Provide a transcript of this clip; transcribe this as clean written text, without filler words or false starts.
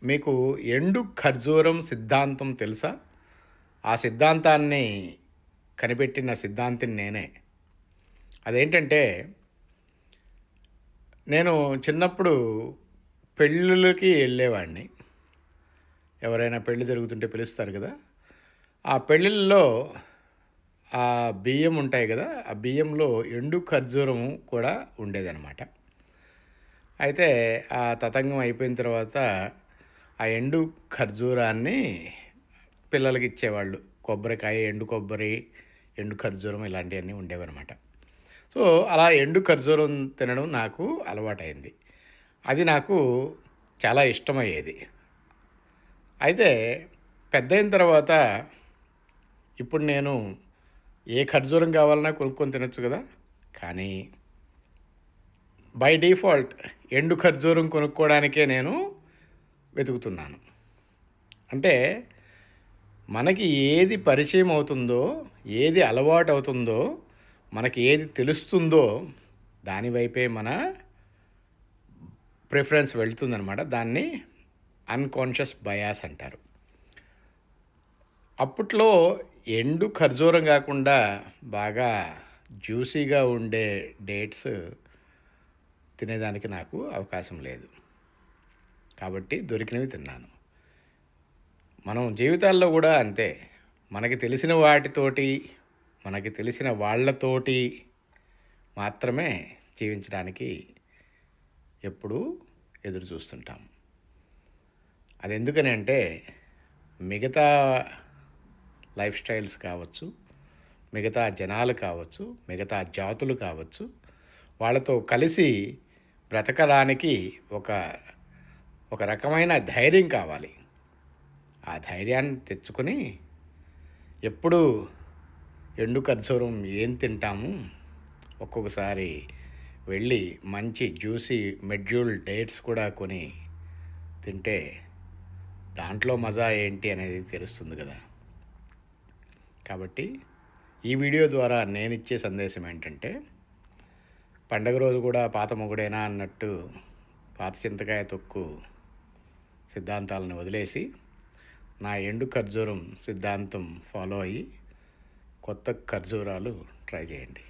మీకు ఎండు ఖర్జూరం సిద్ధాంతం తెలుసా? ఆ సిద్ధాంతాన్ని కనిపెట్టిన సిద్ధాంతిని నేనే. అదేంటంటే, నేను చిన్నప్పుడు పెళ్ళిళ్ళకి వెళ్ళేవాడిని. ఎవరైనా పెళ్లి జరుగుతుంటే పిలుస్తారు కదా! ఆ పెళ్ళిల్లో ఆ బియ్యం ఉంటాయి కదా! ఆ బియ్యంలో ఎండు ఖర్జూరం కూడా ఉండేదనమాట. అయితే ఆ తతంగం అయిపోయిన తర్వాత ఆ ఎండు ఖర్జూరాన్ని పిల్లలకి ఇచ్చేవాళ్ళు. కొబ్బరికాయ, ఎండు కొబ్బరి, ఎండు ఖర్జూరం ఇలాంటివన్నీ ఉండేవన్నమాట. సో, అలా ఎండు ఖర్జూరం తినడం నాకు అలవాటయింది. అది నాకు చాలా ఇష్టమయ్యేది. అయితే పెద్దయిన తర్వాత ఇప్పుడు నేను ఏ ఖర్జూరం కావాలన్నా కొనుక్కొని తినొచ్చు కదా! కానీ బై డిఫాల్ట్ ఎండు ఖర్జూరం కొనుక్కోవడానికే నేను వెతుకుతున్నాను. అంటే మనకి ఏది పరిచయం అవుతుందో, ఏది అలవాటవుతుందో, మనకి ఏది తెలుస్తుందో దాని వైపే మన ప్రిఫరెన్స్ వెళ్తుందనమాట. దాన్ని అన్‌కాన్షియస్ బయాస్ అంటారు. అప్పట్లో ఎండు ఖర్జూరం కాకుండా బాగా జ్యూసీగా ఉండే డేట్స్ తినేదానికి నాకు అవకాశం లేదు. కాబట్టి దొరికినవి తిన్నాను. మనం జీవితాల్లో కూడా అంతే. మనకి తెలిసిన వాటితోటి, మనకి తెలిసిన వాళ్ళతోటి మాత్రమే జీవించడానికి ఎప్పుడూ ఎదురు చూస్తుంటాం. అదెందుకని అంటే, మిగతా లైఫ్ స్టైల్స్ కావచ్చు, మిగతా జనాలు కావచ్చు, మిగతా జాతులు కావచ్చు, వాళ్ళతో కలిసి బ్రతకడానికి ఒక ఒక రకమైన ధైర్యం కావాలి. ఆ ధైర్యాన్ని తెచ్చుకొని ఎప్పుడూ ఎండు ఖర్జూరం ఏం తింటాము, ఒక్కొక్కసారి వెళ్ళి మంచి జ్యూసీ మెడ్యూల్ డేట్స్ కూడా కొని తింటే దాంట్లో మజా ఏంటి అనేది తెలుస్తుంది కదా! కాబట్టి ఈ వీడియో ద్వారా నేనిచ్చే సందేశం ఏంటంటే, పండగ రోజు కూడా పాత మొగుడేనా అన్నట్టు పాత చింతకాయ తొక్కు సిద్ధాంతాలను వదిలేసి నా ఎండు ఖర్జూరం సిద్ధాంతం ఫాలో అయ్యి కొత్త ఖర్జూరాలు ట్రై చేయండి.